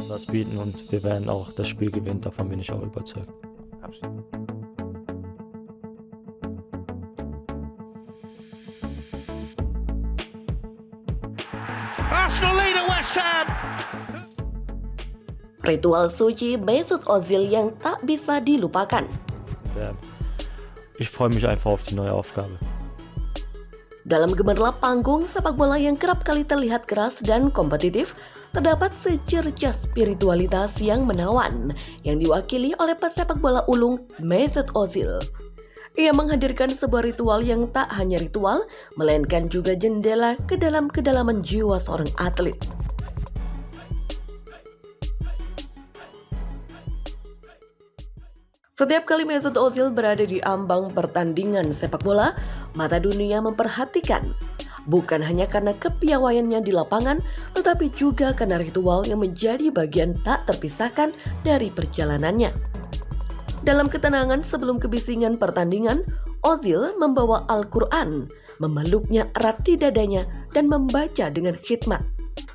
das bieten und wir werden auch das Spiel gewinnen, davon bin ich auch überzeugt. Arsenal lead at West Ham. Ritual suci Mesut Ozil yang tak bisa dilupakan. Ich freue mich einfach auf die neue Aufgabe. Dalam gemerlap panggung sepak bola yang kerap kali terlihat keras dan kompetitif, terdapat secercah spiritualitas yang menawan yang diwakili oleh pesepak bola ulung Mesut Ozil. Ia menghadirkan sebuah ritual yang tak hanya ritual, melainkan juga jendela ke dalam kedalaman jiwa seorang atlet. Setiap kali Mesut Ozil berada di ambang pertandingan sepak bola, mata dunia memperhatikan. Bukan hanya karena kepiawaiannya di lapangan, tetapi juga karena ritual yang menjadi bagian tak terpisahkan dari perjalanannya. Dalam ketenangan sebelum kebisingan pertandingan, Ozil membawa Al-Quran, memeluknya erat di dadanya dan membaca dengan khidmat.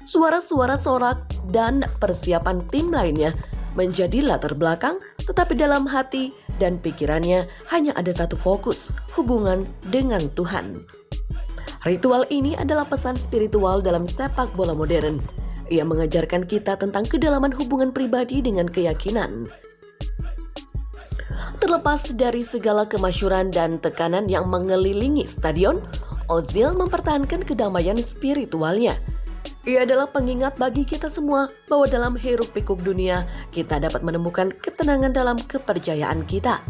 Suara-suara sorak dan persiapan tim lainnya menjadi latar belakang, tetapi dalam hati dan pikirannya hanya ada satu fokus, hubungan dengan Tuhan. Ritual ini adalah pesan spiritual dalam sepak bola modern. Ia mengajarkan kita tentang kedalaman hubungan pribadi dengan keyakinan. Terlepas dari segala kemasyhuran dan tekanan yang mengelilingi stadion, Ozil mempertahankan kedamaian spiritualnya. Ia adalah pengingat bagi kita semua bahwa dalam hiruk-pikuk dunia, kita dapat menemukan ketenangan dalam kepercayaan kita.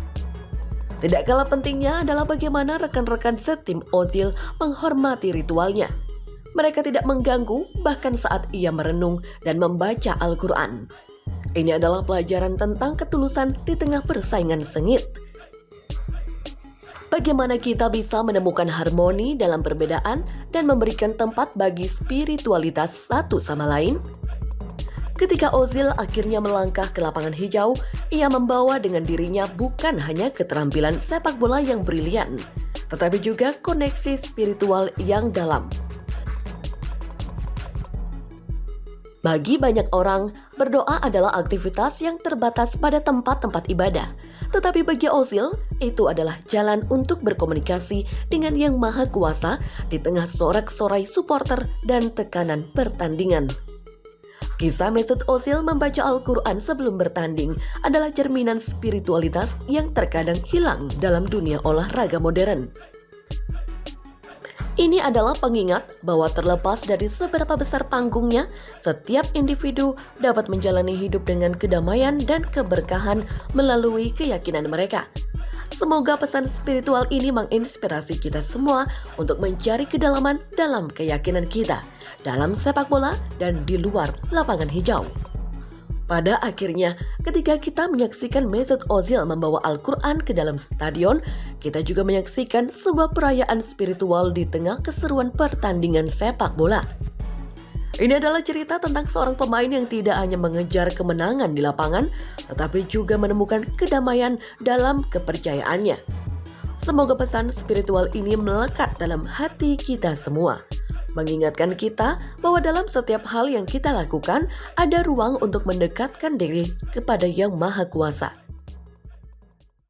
Tidak kalah pentingnya adalah bagaimana rekan-rekan setim Ozil menghormati ritualnya. Mereka tidak mengganggu bahkan saat ia merenung dan membaca Al-Quran. Ini adalah pelajaran tentang ketulusan di tengah persaingan sengit. Bagaimana kita bisa menemukan harmoni dalam perbedaan dan memberikan tempat bagi spiritualitas satu sama lain? Ketika Ozil akhirnya melangkah ke lapangan hijau, ia membawa dengan dirinya bukan hanya keterampilan sepak bola yang brilian, tetapi juga koneksi spiritual yang dalam. Bagi banyak orang, berdoa adalah aktivitas yang terbatas pada tempat-tempat ibadah. Tetapi bagi Ozil, itu adalah jalan untuk berkomunikasi dengan Yang Maha Kuasa di tengah sorak-sorai supporter dan tekanan pertandingan. Kisah Mesut Ozil membaca Al-Quran sebelum bertanding adalah cerminan spiritualitas yang terkadang hilang dalam dunia olahraga modern. Ini adalah pengingat bahwa terlepas dari seberapa besar panggungnya, setiap individu dapat menjalani hidup dengan kedamaian dan keberkahan melalui keyakinan mereka. Semoga pesan spiritual ini menginspirasi kita semua untuk mencari kedalaman dalam keyakinan kita, dalam sepak bola dan di luar lapangan hijau. Pada akhirnya, ketika kita menyaksikan Mesut Ozil membawa Al-Quran ke dalam stadion, kita juga menyaksikan sebuah perayaan spiritual di tengah keseruan pertandingan sepak bola. Ini adalah cerita tentang seorang pemain yang tidak hanya mengejar kemenangan di lapangan, tetapi juga menemukan kedamaian dalam kepercayaannya. Semoga pesan spiritual ini melekat dalam hati kita semua, mengingatkan kita bahwa dalam setiap hal yang kita lakukan ada ruang untuk mendekatkan diri kepada Yang Maha Kuasa.